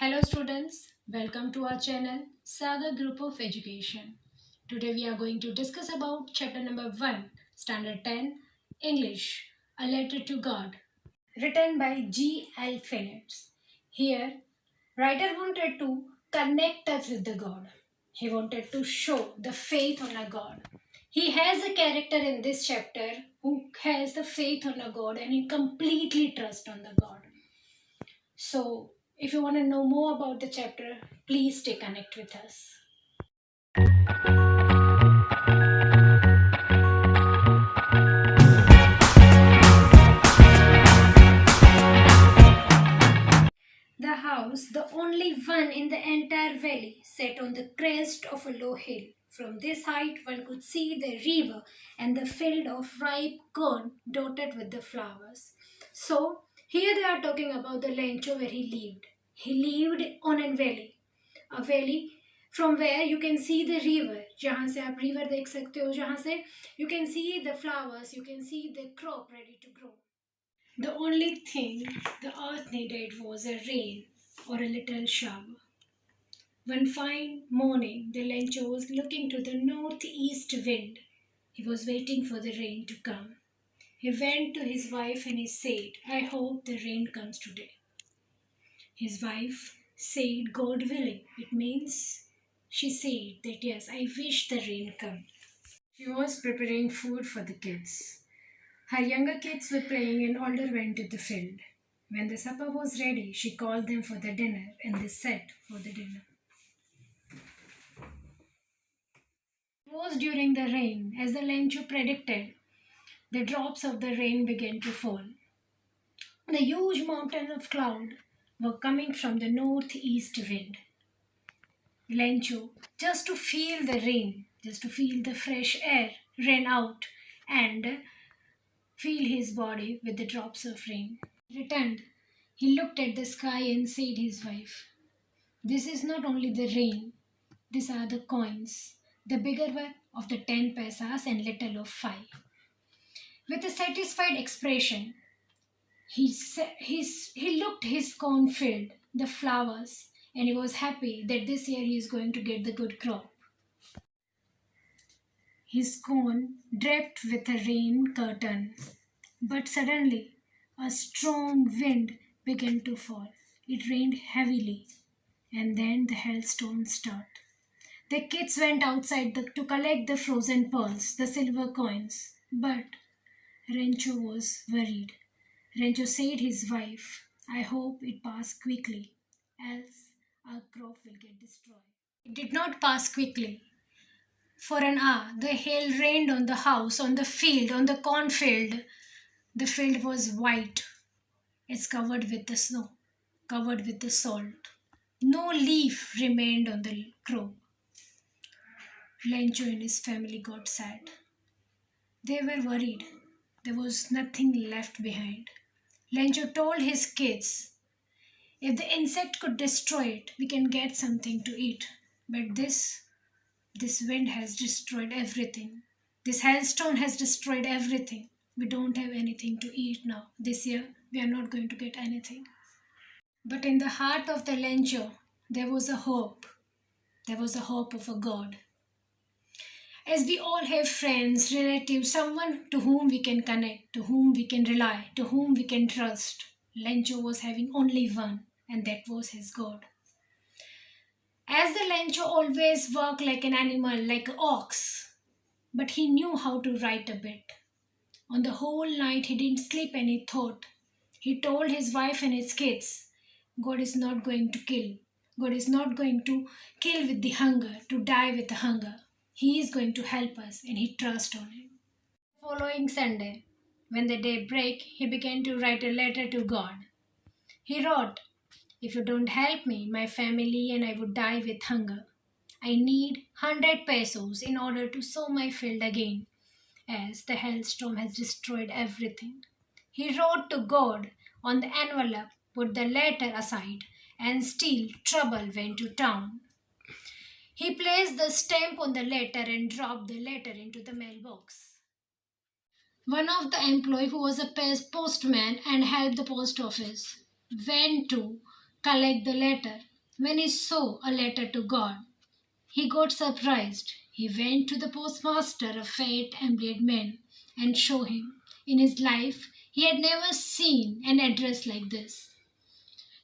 Hello students, welcome to our channel Sagar Group of Education. Today we are going to discuss about chapter number 1, Standard 10, English, A Letter to God, written by G.L. Phillips. Here, writer wanted to connect us with the God. He wanted to show the faith on a God. He has a character in this chapter who has the faith on a God and he completely trusts on the God. So, if you want to know more about the chapter, please stay connected with us. The house, the only one in the entire valley, sat on the crest of a low hill. From this height, one could see the river and the field of ripe corn dotted with the flowers. So, here they are talking about the Lencho where he lived. He lived on a valley from where you can see the river. जहाँ से आप river देख सकते हो, जहाँ से you can see the flowers, you can see the crop ready to grow. The only thing the earth needed was a rain or a little shower. One fine morning, the Lencho was looking to the northeast wind. He was waiting for the rain to come. He went to his wife and he said, I hope the rain comes today. His wife said, God willing. It means she said that yes, I wish the rain come. She was preparing food for the kids. Her younger kids were playing and older went to the field. When the supper was ready, she called them for the dinner and they sat for the dinner. It was during the rain, as the Lencho predicted, the drops of the rain began to fall. The huge mountain of cloud were coming from the northeast wind. Lencho, just to feel the rain, just to feel the fresh air, ran out and feel his body with the drops of rain. He returned. He looked at the sky and said his wife, this is not only the rain, these are the coins, the bigger one of the 10 paisas and little of 5. With a satisfied expression, he looked his cornfield, the flowers, and he was happy that this year he is going to get the good crop. His corn dripped with a rain curtain, but suddenly a strong wind began to fall. It rained heavily, and then the hailstone started. The kids went outside to collect the frozen pearls, the silver coins, but Rancho was worried. Rancho said his wife, I hope it pass quickly, else our crop will get destroyed. It did not pass quickly. For an hour, the hail rained on the house, on the field, on the cornfield. The field was white. It's covered with the snow, covered with the salt. No leaf remained on the crop. Lencho and his family got sad. They were worried. There was nothing left behind. Lencho told his kids, if the insect could destroy it, we can get something to eat. But this wind has destroyed everything. This hailstone has destroyed everything. We don't have anything to eat now. This year, we are not going to get anything. But in the heart of the Lencho, there was a hope. There was a hope of a God. As we all have friends, relatives, someone to whom we can connect, to whom we can rely, to whom we can trust, Lencho was having only one, and that was his God. As the Lencho always worked like an animal, like an ox, but he knew how to write a bit. On the whole night, he didn't sleep and he thought. He told his wife and his kids, God is not going to kill. God is not going to kill with the hunger, to die with the hunger. He is going to help us and he trusts on him. Following Sunday, when the day broke, he began to write a letter to God. He wrote, if you don't help me, my family and I would die with hunger. I need 100 pesos in order to sow my field again, as the hailstorm has destroyed everything. He wrote to God on the envelope, put the letter aside, and still trouble went to town. He placed the stamp on the letter and dropped the letter into the mailbox. One of the employees who was a postman and helped the post office went to collect the letter. When he saw a letter to God, he got surprised. He went to the postmaster, a fat, embleed man, and showed him. In his life, he had never seen an address like this.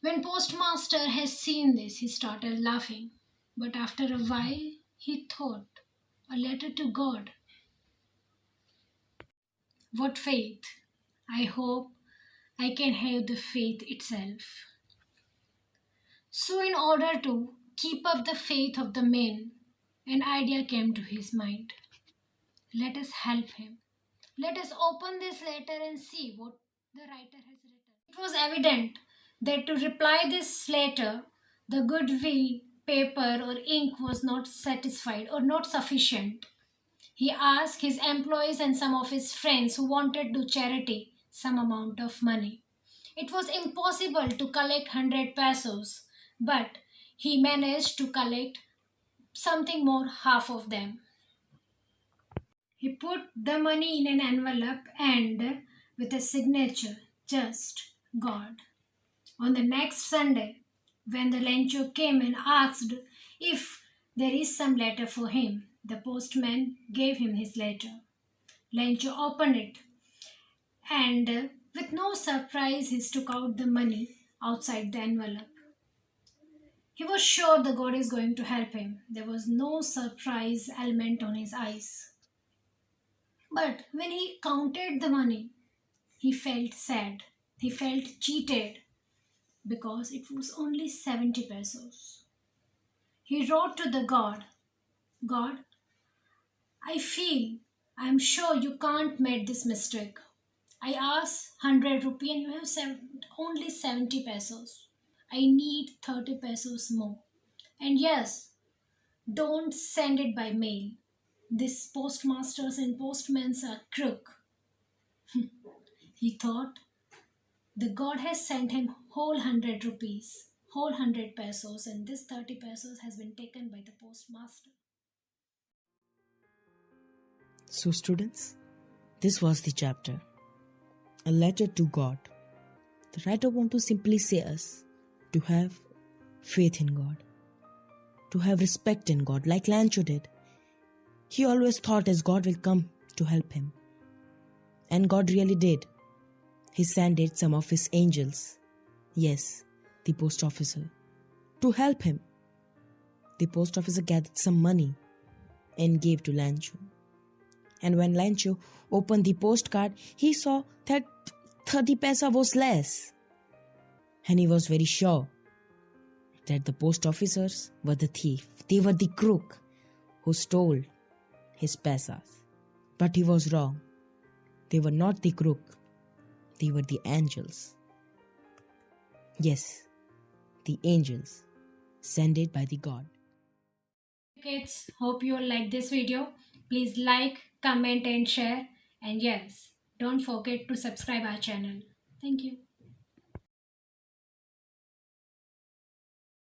When postmaster has seen this, he started laughing. But after a while, he thought, a letter to God. What faith? I hope I can have the faith itself. So, in order to keep up the faith of the man, an idea came to his mind. Let us help him. Let us open this letter and see what the writer has written. It was evident that to reply this letter, the goodwill, paper, or ink was not satisfied or not sufficient. He asked his employees and some of his friends who wanted to charity some amount of money. It was impossible to collect 100 pesos, but he managed to collect something more half of them. He put the money in an envelope and with a signature, just God. On the next Sunday, when the Lencho came and asked if there is some letter for him, the postman gave him his letter. Lencho opened it and, with no surprise, he took out the money outside the envelope. He was sure the God is going to help him. There was no surprise element on his eyes. But when he counted the money, he felt sad. He felt cheated because it was only 70 pesos. He wrote to the God, God, I feel, I am sure you can't make this mistake. I asked 100 rupee and you have only 70 pesos. I need 30 pesos more. And yes, don't send it by mail. These postmasters and postmen are crook. He thought the God has sent him whole 100 rupees, whole 100 pesos, and this 30 pesos has been taken by the postmaster. So, students, this was the chapter, a letter to God. The writer wants to simply say us to have faith in God, to have respect in God, like Lancho did. He always thought as God will come to help him. And God really did. He sent some of his angels, yes, the post officer, to help him. The post officer gathered some money and gave to Lancho. And when Lancho opened the postcard, he saw that 30 paisa was less. And he was very sure that the post officers were the thief. They were the crook who stole his paisas. But he was wrong. They were not the crook. They were the angels. Yes, the angels sent by the God. Kids, hope you all like this video. Please like, comment and share. And yes, don't forget to subscribe our channel. Thank you.